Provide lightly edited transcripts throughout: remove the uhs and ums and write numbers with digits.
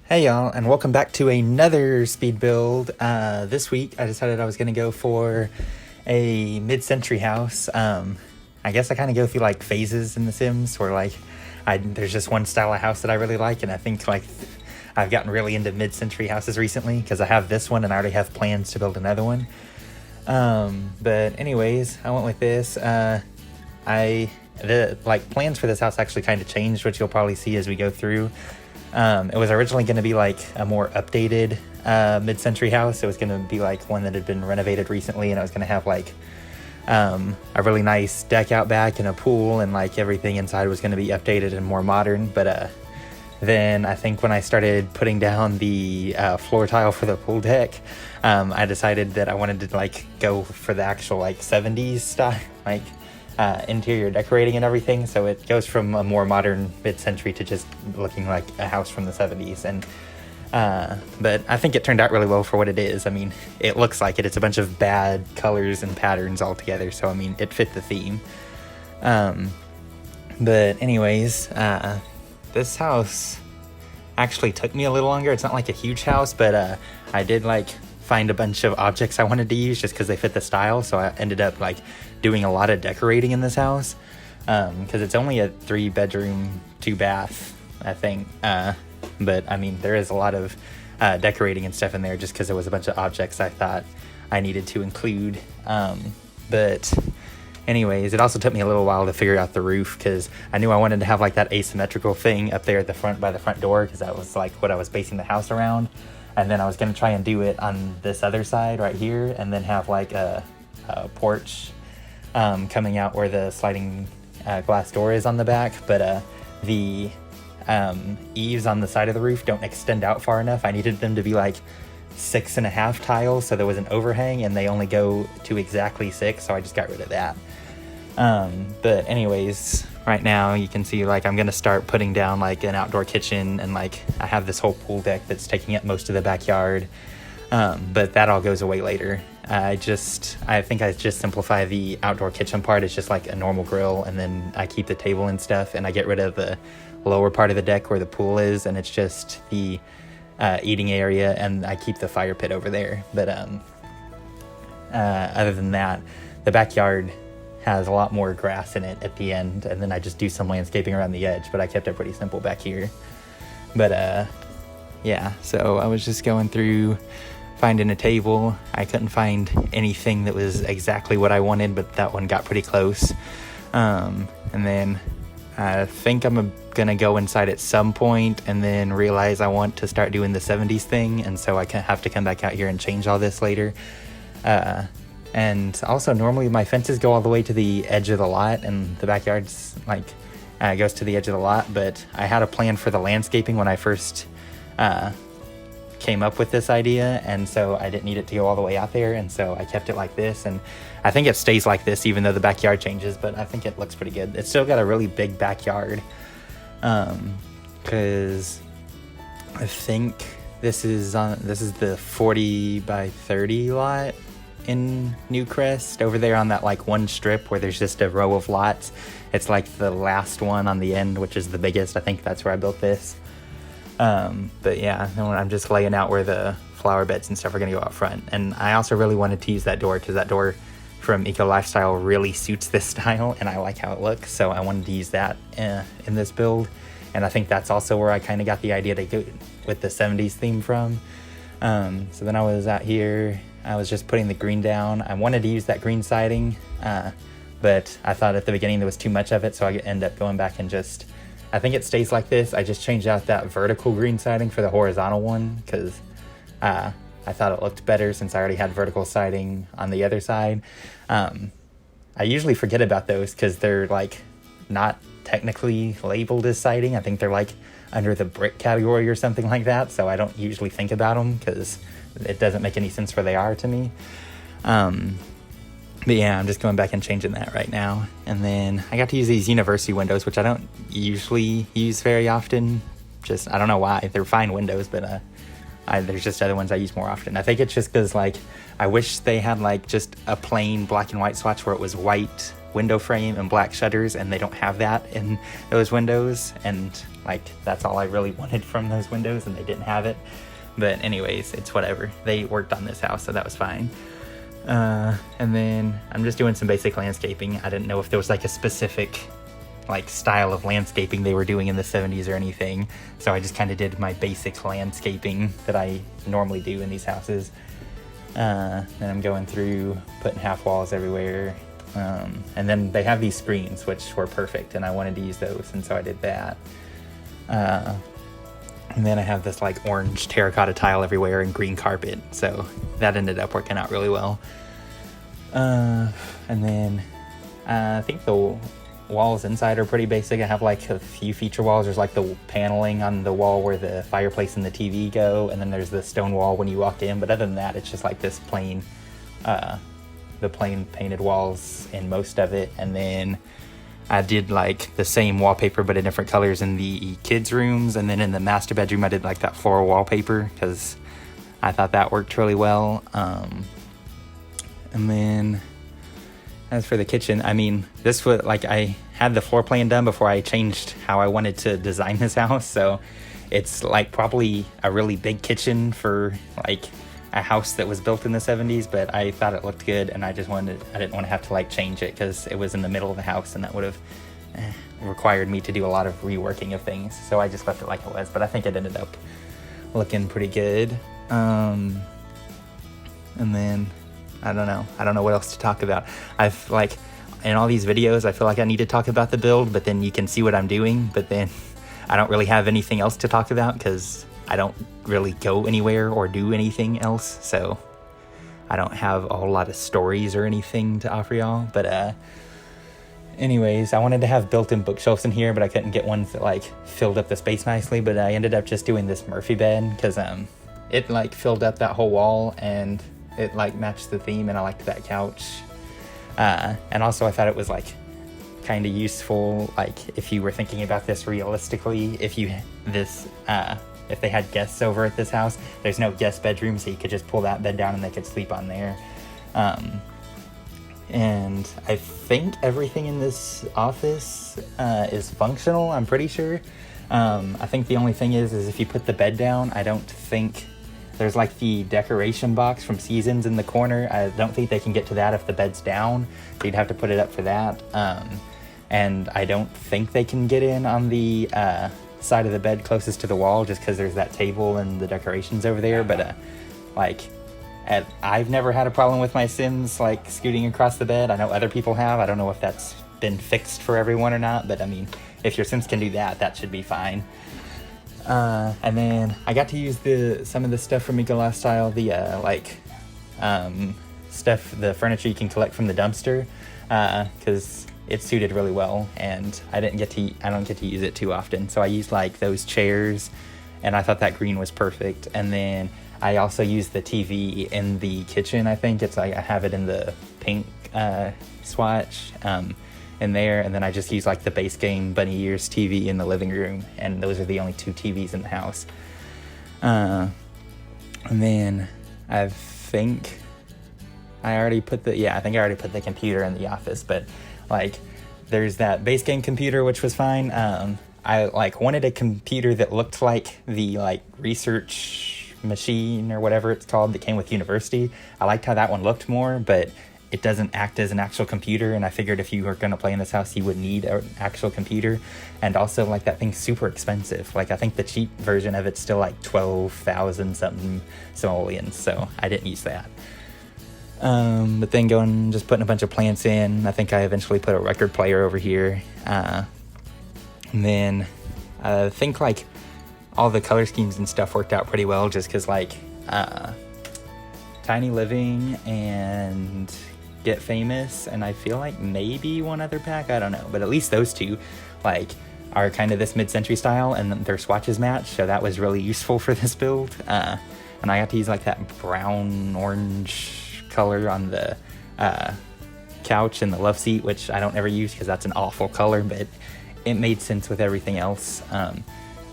Hey y'all, and welcome back to another speed build. This week I decided I was going to go for a mid-century house. I guess I kind of go through like phases in The Sims where there's just one style of house that I really like, and I think I've gotten really into mid-century houses recently because I have this one and I already have plans to build another one. But anyways, I went with this. The plans for this house actually kind of changed, which you'll probably see as we go through. It was originally going to be like a more updated mid-century house. It was going to be like one that had been renovated recently, and it was going to have like a really nice deck out back and a pool, and like everything inside was going to be updated and more modern. But then I think when I started putting down the floor tile for the pool deck, I decided that I wanted to like go for the actual like 70s style, interior decorating and everything, so it goes from a more modern mid-century to just looking like a house from the 70s. And but I think it turned out really well for what it is. I mean, it looks like it's a bunch of bad colors and patterns all together, so I mean it fit the theme. But anyways, this house actually took me a little longer. It's not like a huge house, but I did find a bunch of objects I wanted to use just because they fit the style, so I ended up doing a lot of decorating in this house, because it's only a 3-bedroom 2-bath, I think, but I mean there is a lot of decorating and stuff in there just because there was a bunch of objects I thought I needed to include. But anyways, it also took me a little while to figure out the roof because I knew I wanted to have that asymmetrical thing up there at the front by the front door, because that was what I was basing the house around. And then I was going to try and do it on this other side right here, and then have a porch coming out where the sliding glass door is on the back. But the eaves on the side of the roof don't extend out far enough. I needed them to be 6.5 tiles, so there was an overhang, and they only go to exactly 6, so I just got rid of that. But anyways, right now you can see I'm gonna start putting down an outdoor kitchen, and I have this whole pool deck that's taking up most of the backyard, but that all goes away later. I think I just simplify the outdoor kitchen part. It's just a normal grill, and then I keep the table and stuff, and I get rid of the lower part of the deck where the pool is, and it's just the eating area, and I keep the fire pit over there. But other than that, the backyard has a lot more grass in it at the end, and then I just do some landscaping around the edge, but I kept it pretty simple back here. But yeah, so I was just going through finding a table. I couldn't find anything that was exactly what I wanted, but that one got pretty close. And then I think I'm gonna go inside at some point and then realize I want to start doing the 70s thing, and so I have to come back out here and change all this later. And also, normally my fences go all the way to the edge of the lot, and the backyard's goes to the edge of the lot, but I had a plan for the landscaping when I first came up with this idea, and so I didn't need it to go all the way out there, and so I kept it like this, and I think it stays like this even though the backyard changes, but I think it looks pretty good. It's still got a really big backyard, because I think this is the 40 by 30 lot in Newcrest, over there on that one strip where there's just a row of lots. It's the last one on the end, which is the biggest. I think that's where I built this. But yeah, I'm just laying out where the flower beds and stuff are going to go out front. And I also really wanted to use that door because that door from Eco Lifestyle really suits this style, and I like how it looks, so I wanted to use that in this build. And I think that's also where I kind of got the idea to go with the 70s theme from. So then I was out here, I was just putting the green down. I wanted to use that green siding, but I thought at the beginning there was too much of it, so I ended up going back and I think it stays like this. I just changed out that vertical green siding for the horizontal one because I thought it looked better since I already had vertical siding on the other side. I usually forget about those because they're not technically labeled as siding. I think they're under the brick category or something like that, so I don't usually think about them because it doesn't make any sense where they are to me. But yeah, I'm just going back and changing that right now. And then I got to use these university windows, which I don't usually use very often. I don't know why. They're fine windows, but there's just other ones I use more often. I think it's just because I wish they had just a plain black and white swatch where it was white window frame and black shutters, and they don't have that in those windows, and like that's all I really wanted from those windows, and they didn't have it. But anyways, it's whatever. They worked on this house, so that was fine. And then I'm just doing some basic landscaping. I didn't know if there was like a specific like style of landscaping they were doing in the 70s or anything, so I just kind of did my basic landscaping that I normally do in these houses. Then I'm going through putting half walls everywhere, and then they have these screens which were perfect, and I wanted to use those, and so I did that. And then I have this like orange terracotta tile everywhere and green carpet, so that ended up working out really well. And then I think the walls inside are pretty basic. I have like a few feature walls. There's like the paneling on the wall where the fireplace and the TV go, and then there's the stone wall when you walk in, but other than that, it's just like this plain, the plain painted walls in most of it. And then I did like the same wallpaper but in different colors in the kids' rooms, and then in the master bedroom I did like that floral wallpaper because I thought that worked really well. And then as for the kitchen, I mean, this was like I had the floor plan done before I changed how I wanted to design this house, so it's like probably a really big kitchen for like a house that was built in the 70s, but I thought it looked good, and I didn't want to have to like change it because it was in the middle of the house, and that would have required me to do a lot of reworking of things, so I just left it like it was. But I think it ended up looking pretty good. And then I don't know what else to talk about. I've like in all these videos I feel like I need to talk about the build, but then you can see what I'm doing, but then I don't really have anything else to talk about because I don't really go anywhere or do anything else, so I don't have a whole lot of stories or anything to offer y'all. But anyways, I wanted to have built-in bookshelves in here, but I couldn't get ones that like filled up the space nicely, but I ended up just doing this Murphy bed because it like filled up that whole wall, and it like matched the theme, and I liked that couch. And also I thought it was like kind of useful, like if you were thinking about this realistically, if they had guests over at this house, there's no guest bedroom, so you could just pull that bed down and they could sleep on there. And I think everything in this office is functional, I'm pretty sure. I think the only thing is if you put the bed down, I don't think there's like the decoration box from Seasons in the corner. I don't think they can get to that if the bed's down, so you'd have to put it up for that. And I don't think they can get in on the side of the bed closest to the wall, just because there's that table and the decorations over there. But I've never had a problem with my Sims like scooting across the bed. I know other people have. I don't know if that's been fixed for everyone or not, but I mean, if your Sims can do that, that should be fine. And then I got to use some of the stuff from Eco Lifestyle, the stuff, the furniture you can collect from the dumpster, because it suited really well, and I don't get to use it too often. So I used like those chairs, and I thought that green was perfect. And then I also used the TV in the kitchen. I think it's like I have it in the pink swatch in there, and then I just use like the base game Bunny Ears TV in the living room, and those are the only two TVs in the house. And then I think I already put the computer in the office, but like there's that base game computer, which was fine. I like wanted a computer that looked like the like research machine or whatever it's called that came with University. I liked how that one looked more, but it doesn't act as an actual computer, and I figured if you were going to play in this house, you would need an actual computer. And also, like, that thing's super expensive. Like, I think the cheap version of it's still like 12,000 something simoleons, so I didn't use that. But then just putting a bunch of plants in. I think I eventually put a record player over here. And then I think like all the color schemes and stuff worked out pretty well, just because like Tiny Living and Get Famous, and I feel like maybe one other pack, I don't know, but at least those two like are kind of this mid-century style, and their swatches match, so that was really useful for this build. And I got to use like that brown orange color on the couch and the love seat, which I don't ever use because that's an awful color, but it made sense with everything else. And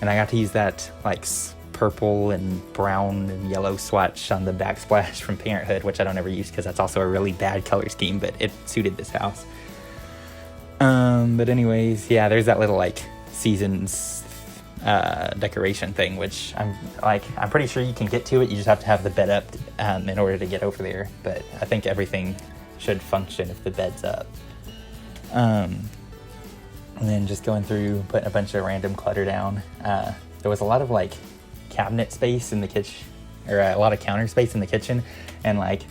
I got to use that like purple and brown and yellow swatch on the backsplash from Parenthood, which I don't ever use because that's also a really bad color scheme, but it suited this house. But anyways, yeah, there's that little like seasons decoration thing, which I'm pretty sure you can get to it. You just have to have the bed up in order to get over there. But I think everything should function if the bed's up. And then just going through, putting a bunch of random clutter down. There was a lot of like cabinet space in the kitchen, or a lot of counter space in the kitchen, and like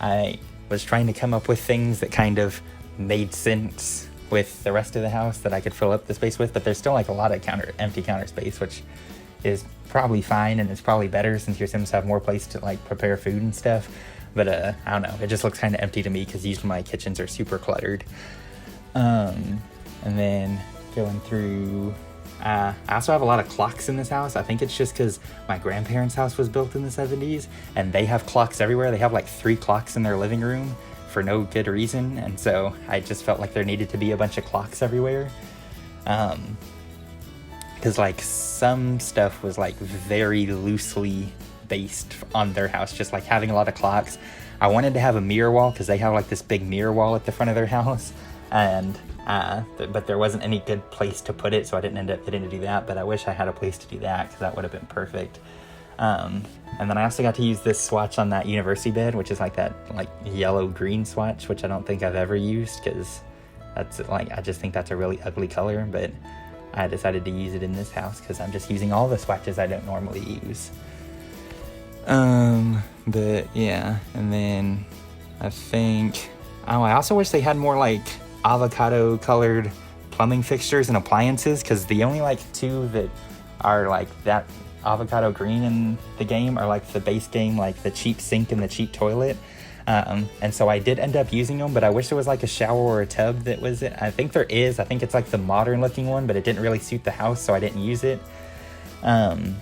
I was trying to come up with things that kind of made sense with the rest of the house that I could fill up the space with, but there's still like a lot of empty counter space, which is probably fine, and it's probably better since your Sims have more place to like prepare food and stuff. But I don't know, it just looks kind of empty to me because usually my kitchens are super cluttered. And then going through, I also have a lot of clocks in this house. I think it's just because my grandparents' house was built in the 70s, and they have clocks everywhere. They have like 3 clocks in their living room for no good reason, and so I just felt like there needed to be a bunch of clocks everywhere. Because like some stuff was like very loosely based on their house, just like having a lot of clocks. I wanted to have a mirror wall because they have like this big mirror wall at the front of their house, and but there wasn't any good place to put it, so I didn't end up getting to do that. But I wish I had a place to do that because that would have been perfect. And then I also got to use this swatch on that university bed, which is like that like yellow-green swatch, which I don't think I've ever used because that's like, I just think that's a really ugly color, but I decided to use it in this house because I'm just using all the swatches I don't normally use. But yeah, and then I think, I also wish they had more like avocado colored plumbing fixtures and appliances, because the only like 2 that are like that avocado green in the game are like the base game, like the cheap sink and the cheap toilet. And so I did end up using them, but I wish there was like a shower or a tub that was it. I think there is. I think it's like the modern looking one, but it didn't really suit the house, so I didn't use it. And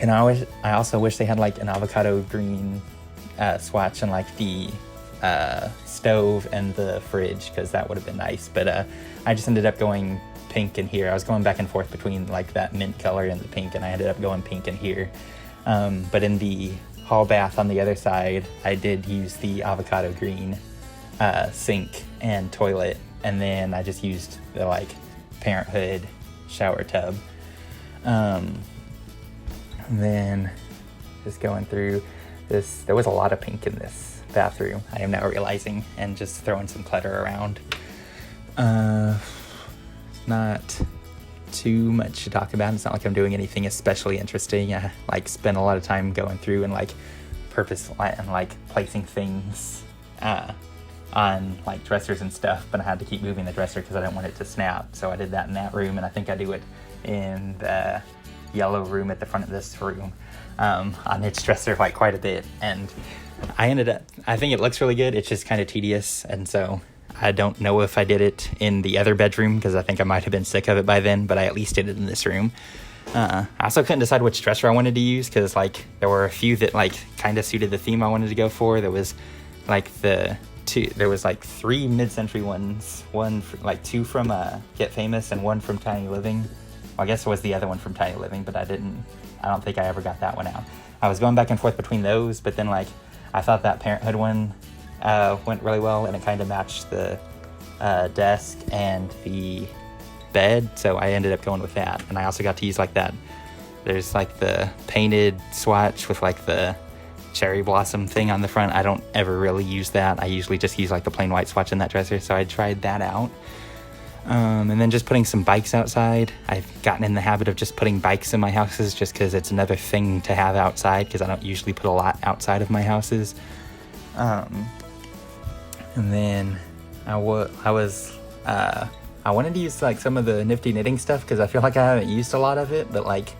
I also wish they had like an avocado green swatch on like the stove and the fridge, because that would have been nice. But I just ended up going pink in here. I was going back and forth between like that mint color and the pink, and I ended up going pink in here. But in the hall bath on the other side, I did use the avocado green sink and toilet, and then I just used the like Parenthood shower tub. And then just going through this, there was a lot of pink in this bathroom, I am now realizing, and just throwing some clutter around. Not too much to talk about. It's not like I'm doing anything especially interesting. I like spent a lot of time going through and like placing things on like dressers and stuff, but I had to keep moving the dresser because I didn't want it to snap. So I did that in that room, and I think I do it in the yellow room at the front of this room on its dresser like quite a bit. And I think it looks really good. It's just kind of tedious, and so I don't know if I did it in the other bedroom because I think I might have been sick of it by then, but I at least did it in this room. I also couldn't decide which dresser I wanted to use because like there were a few that like kind of suited the theme I wanted to go for. There was like there was like 3 mid-century ones, 2 from Get Famous and 1 from Tiny Living. Well, I guess it was the other one from Tiny Living, but I don't think I ever got that one out. I was going back and forth between those, but then like I thought that Parenthood one went really well, and it kind of matched the desk and the bed, so I ended up going with that. And I also got to use like that, there's like the painted swatch with like the cherry blossom thing on the front. I don't ever really use that. I usually just use like the plain white swatch in that dresser, so I tried that out. And then just putting some bikes outside. I've gotten in the habit of just putting bikes in my houses just because it's another thing to have outside, because I don't usually put a lot outside of my houses. And then I wanted to use like some of the nifty knitting stuff because I feel like I haven't used a lot of it, but like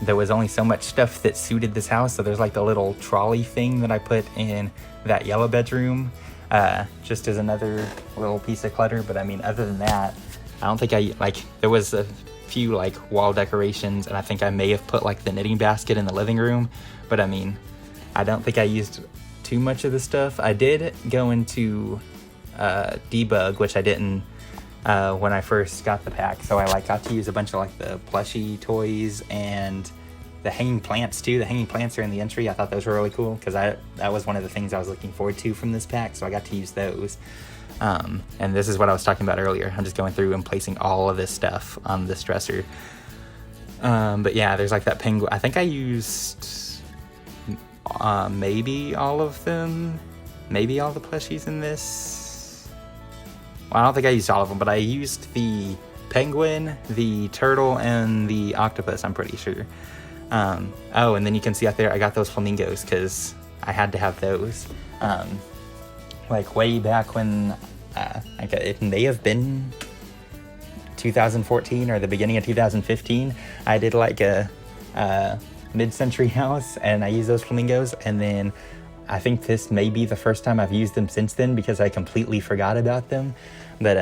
there was only so much stuff that suited this house. So there's like the little trolley thing that I put in that yellow bedroom, just as another little piece of clutter. But I mean, other than that, I don't think there was a few like wall decorations, and I think I may have put like the knitting basket in the living room, but I mean, I don't think I used too much of the stuff. I did go into debug, which I didn't when I first got the pack, so I got to use a bunch of like the plushie toys and the hanging plants too. The hanging plants are in the entry. I thought those were really cool because that was one of the things I was looking forward to from this pack, so I got to use those. And this is what I was talking about earlier. I'm just going through and placing all of this stuff on this dresser. But yeah, there's like that penguin. I think I used maybe all of them, maybe all the plushies in this. Well, I don't think I used all of them, but I used the penguin, the turtle, and the octopus, I'm pretty sure. Oh, and then you can see out there, I got those flamingos because I had to have those. Like way back when, it may have been 2014 or the beginning of 2015, I did like a mid-century house and I used those flamingos, and then I think this may be the first time I've used them since then because I completely forgot about them. But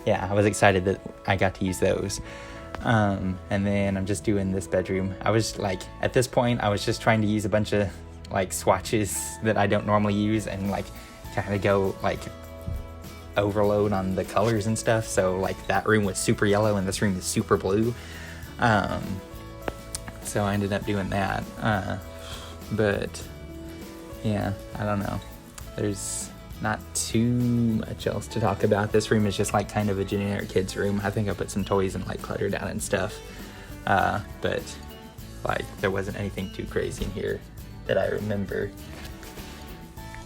yeah, I was excited that I got to use those. And then I'm just doing this bedroom. I was like, at this point, I was just trying to use a bunch of like swatches that I don't normally use and like kind of go like overload on the colors and stuff. So like that room was super yellow and this room is super blue. So I ended up doing that. But yeah, I don't know. There's not too much else to talk about. This room is just like kind of a generic kid's room. I think I put some toys and like clutter down and stuff. But like there wasn't anything too crazy in here that I remember.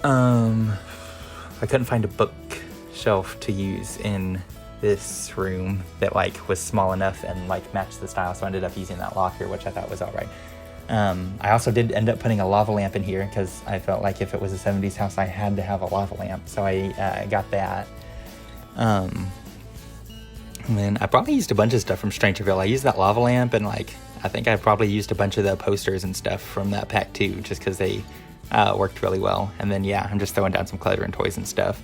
I couldn't find a bookshelf to use in this room that like was small enough and like matched the style, so I ended up using that locker, which I thought was all right. I also did end up putting a lava lamp in here because I felt like if it was a 70s house, I had to have a lava lamp, so I got that. And then I probably used a bunch of stuff from Strangerville. I used that lava lamp, and like I think I probably used a bunch of the posters and stuff from that pack too, just because they worked really well. And then yeah, I'm just throwing down some clutter and toys and stuff.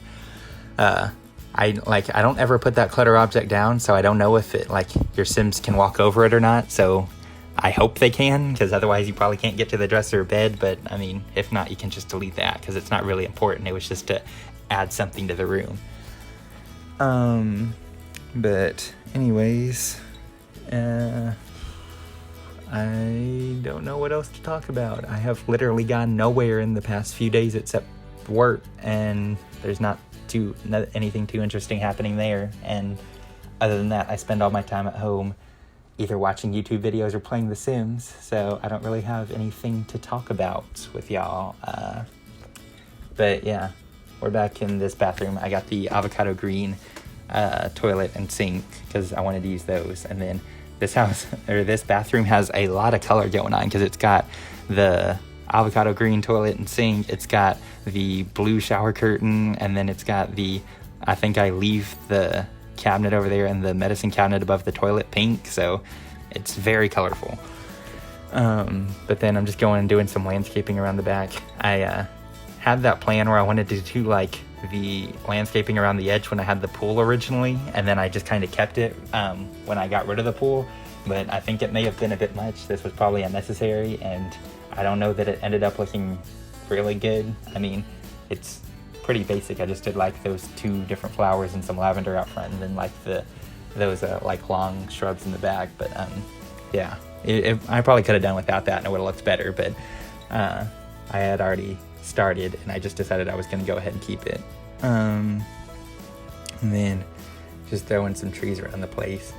I don't ever put that clutter object down, so I don't know if it like your Sims can walk over it or not. So I hope they can, because otherwise you probably can't get to the dresser or bed. But I mean, if not, you can just delete that because it's not really important. It was just to add something to the room. But anyways, I don't know what else to talk about. I have literally gone nowhere in the past few days except work, and there's not anything too interesting happening there. And other than that, I spend all my time at home either watching YouTube videos or playing The Sims, so I don't really have anything to talk about with y'all. But yeah, we're back in this bathroom. I got the avocado green toilet and sink because I wanted to use those. And then this bathroom has a lot of color going on because it's got the avocado green toilet and sink, it's got the blue shower curtain, and then it's got I think I leave the cabinet over there and the medicine cabinet above the toilet pink, so it's very colorful. But then I'm just going and doing some landscaping around the back. I had that plan where I wanted to do like the landscaping around the edge when I had the pool originally, and then I just kind of kept it when I got rid of the pool, but I think it may have been a bit much. This was probably unnecessary, and I don't know that it ended up looking really good. I mean, it's pretty basic. I just did like those 2 different flowers and some lavender out front, and then like those like long shrubs in the back. But yeah, I probably could have done without that and it would have looked better, but I had already started and I just decided I was going to go ahead and keep it. And then just throwing some trees around the place.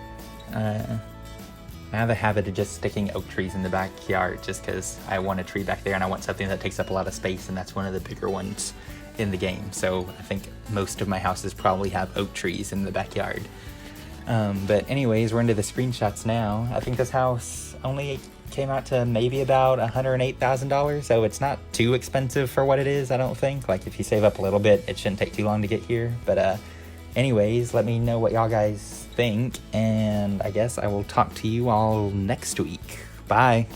I have a habit of just sticking oak trees in the backyard just because I want a tree back there and I want something that takes up a lot of space, and that's one of the bigger ones in the game. So I think most of my houses probably have oak trees in the backyard. But anyways, we're into the screenshots now. I think this house only came out to maybe about $108,000, so it's not too expensive for what it is, I don't think. Like if you save up a little bit, it shouldn't take too long to get here. But anyways, let me know what y'all guys think, and I guess I will talk to you all next week. Bye.